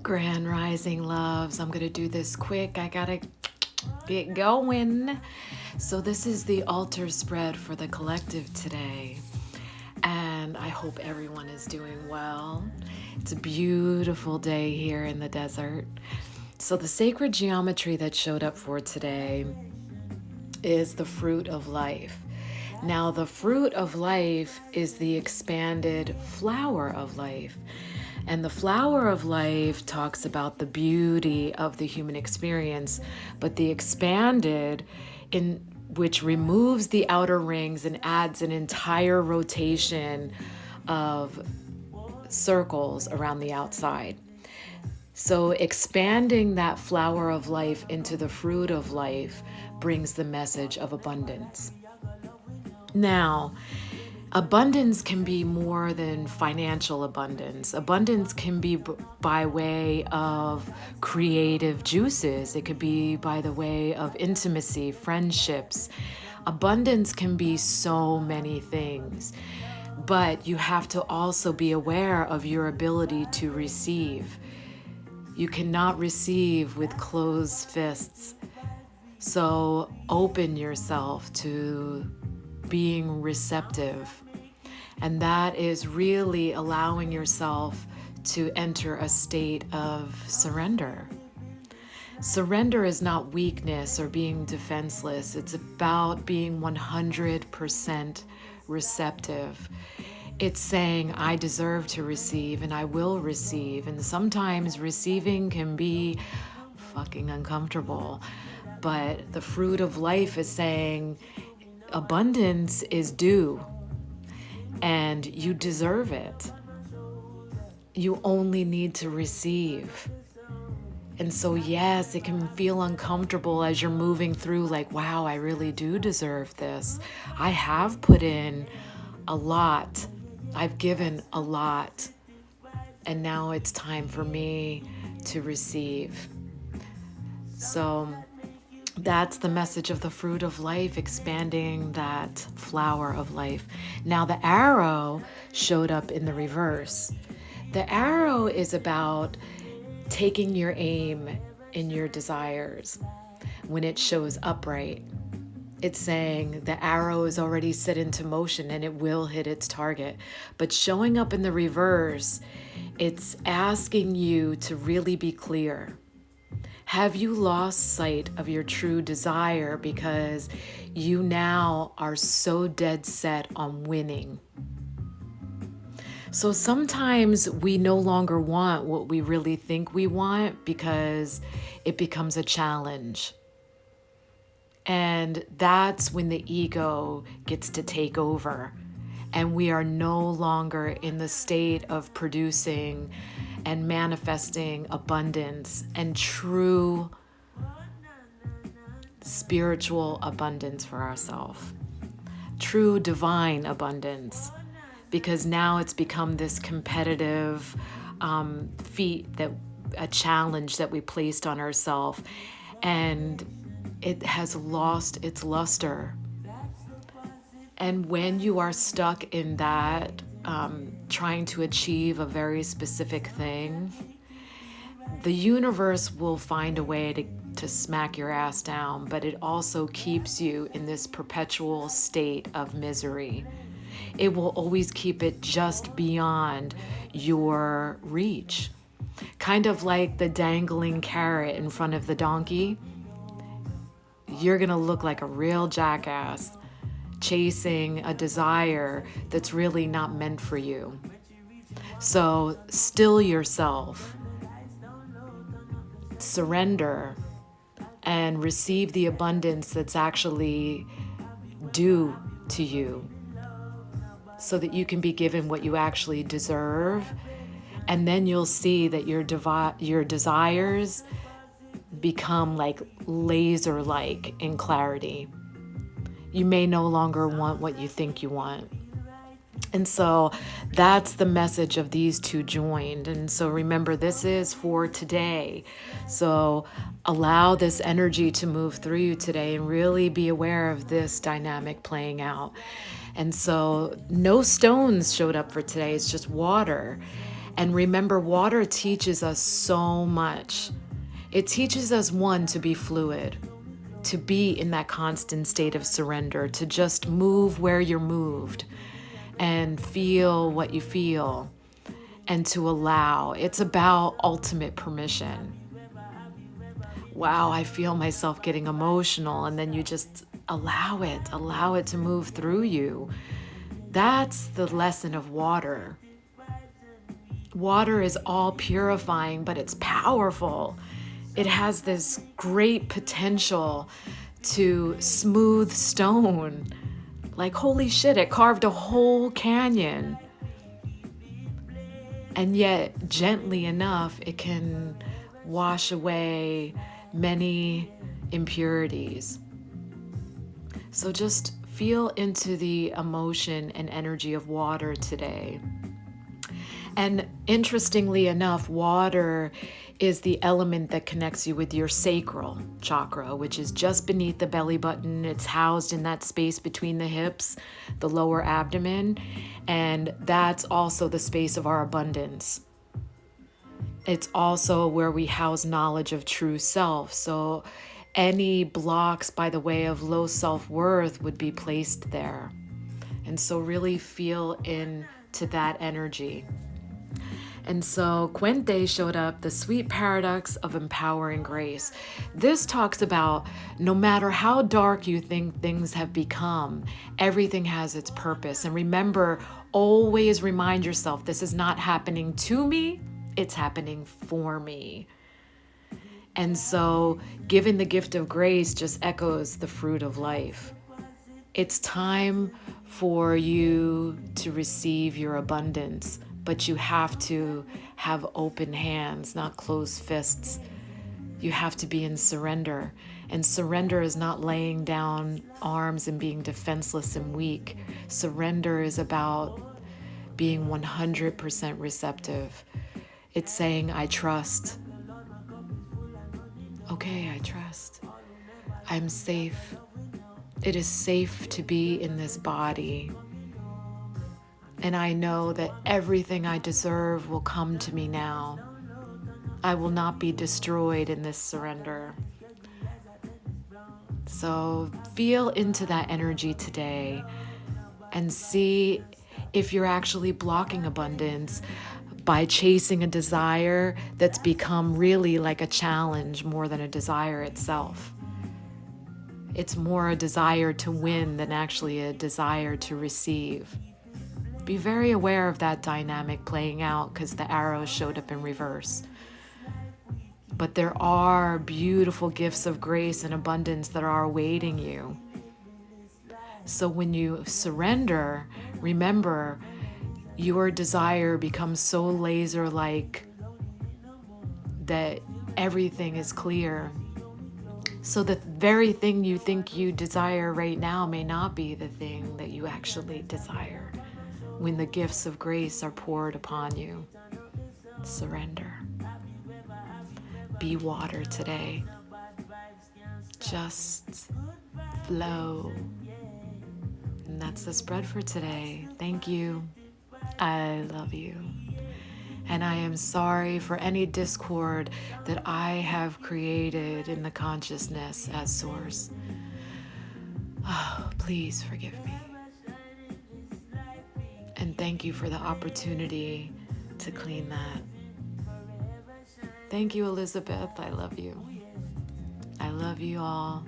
Grand Rising loves. I'm going to do this quick. I got to get going. So, this is the altar spread for the collective today. And I hope everyone is doing well. It's a beautiful day here in the desert. So, the sacred geometry that showed up for today is the fruit of life. Now, the fruit of life is the expanded flower of life. And the flower of life talks about the beauty of the human experience, but the expanded, in which removes the outer rings and adds an entire rotation of circles around the outside. So expanding that flower of life into the fruit of life brings the message of abundance. Now, abundance can be more than financial abundance. Abundance can be by way of creative juices. It could be by the way of intimacy, friendships. Abundance can be so many things, but you have to also be aware of your ability to receive. You cannot receive with closed fists. So open yourself to being receptive. And that is really allowing yourself to enter a state of surrender. Surrender is not weakness or being defenseless. It's about being 100% receptive. It's saying, I deserve to receive and I will receive. And sometimes receiving can be fucking uncomfortable. But the fruit of life is saying, abundance is due. And you deserve it. You only need to receive. And so, yes, it can feel uncomfortable as you're moving through, like, wow, I really do deserve this. I have put in a lot. I've given a lot. And now it's time for me to receive. So that's the message of the fruit of life, expanding that flower of life. Now, the arrow showed up in the reverse. The arrow is about taking your aim in your desires. When it shows upright, it's saying the arrow is already set into motion and it will hit its target. But showing up in the reverse, it's asking you to really be clear. Have you lost sight of your true desire because you now are so dead set on winning? So sometimes we no longer want what we really think we want because it becomes a challenge. And that's when the ego gets to take over. And we are no longer in the state of producing and manifesting abundance and true spiritual abundance for ourselves. True divine abundance. Because now it's become this competitive feat, a challenge that we placed on ourselves. And it has lost its luster. And when you are stuck in that, trying to achieve a very specific thing, the universe will find a way to smack your ass down, but it also keeps you in this perpetual state of misery. It will always keep it just beyond your reach. Kind of like the dangling carrot in front of the donkey. You're gonna look like a real jackass chasing a desire that's really not meant for you. So still yourself, surrender, and receive the abundance that's actually due to you so that you can be given what you actually deserve. And then you'll see that your desires become like laser-like in clarity. You may no longer want what you think you want. And so that's the message of these two joined. And so remember, this is for today. So allow this energy to move through you today and really be aware of this dynamic playing out. And so no stones showed up for today. It's just water. And remember, water teaches us so much. It teaches us, one, to be fluid, to be in that constant state of surrender, to just move where you're moved and feel what you feel, and to allow. It's about ultimate permission. Wow, I feel myself getting emotional, and then you just allow it to move through you. That's the lesson of water. Water is all purifying, but it's powerful. It has this great potential to smooth stone. Like, holy shit, it carved a whole canyon. And yet, gently enough, it can wash away many impurities. So just feel into the emotion and energy of water today. And interestingly enough, water is the element that connects you with your sacral chakra, which is just beneath the belly button. It's housed in that space between the hips, the lower abdomen, and that's also the space of our abundance. It's also where we house knowledge of true self. So any blocks by the way of low self-worth would be placed there. And so really feel into that energy. And so Quente showed up, the sweet paradox of empowering grace. This talks about no matter how dark you think things have become, everything has its purpose. And remember, always remind yourself, this is not happening to me, it's happening for me. And so giving the gift of grace just echoes the fruit of life. It's time for you to receive your abundance, but you have to have open hands, not closed fists. You have to be in surrender. And surrender is not laying down arms and being defenseless and weak. Surrender is about being 100% receptive. It's saying, I trust. Okay, I trust. I'm safe. It is safe to be in this body. And I know that everything I deserve will come to me now. I will not be destroyed in this surrender. So feel into that energy today and see if you're actually blocking abundance by chasing a desire that's become really like a challenge more than a desire itself. It's more a desire to win than actually a desire to receive. Be very aware of that dynamic playing out because the arrow showed up in reverse. But there are beautiful gifts of grace and abundance that are awaiting you. So when you surrender, remember, your desire becomes so laser-like that everything is clear. So the very thing you think you desire right now may not be the thing that you actually desire when the gifts of grace are poured upon you. Surrender. Be water today. Just flow. And that's the spread for today. Thank you. I love you. And I am sorry for any discord that I have created in the consciousness as source. Oh, please forgive me. And thank you for the opportunity to clean that. Thank you, Elizabeth. I love you. I love you all.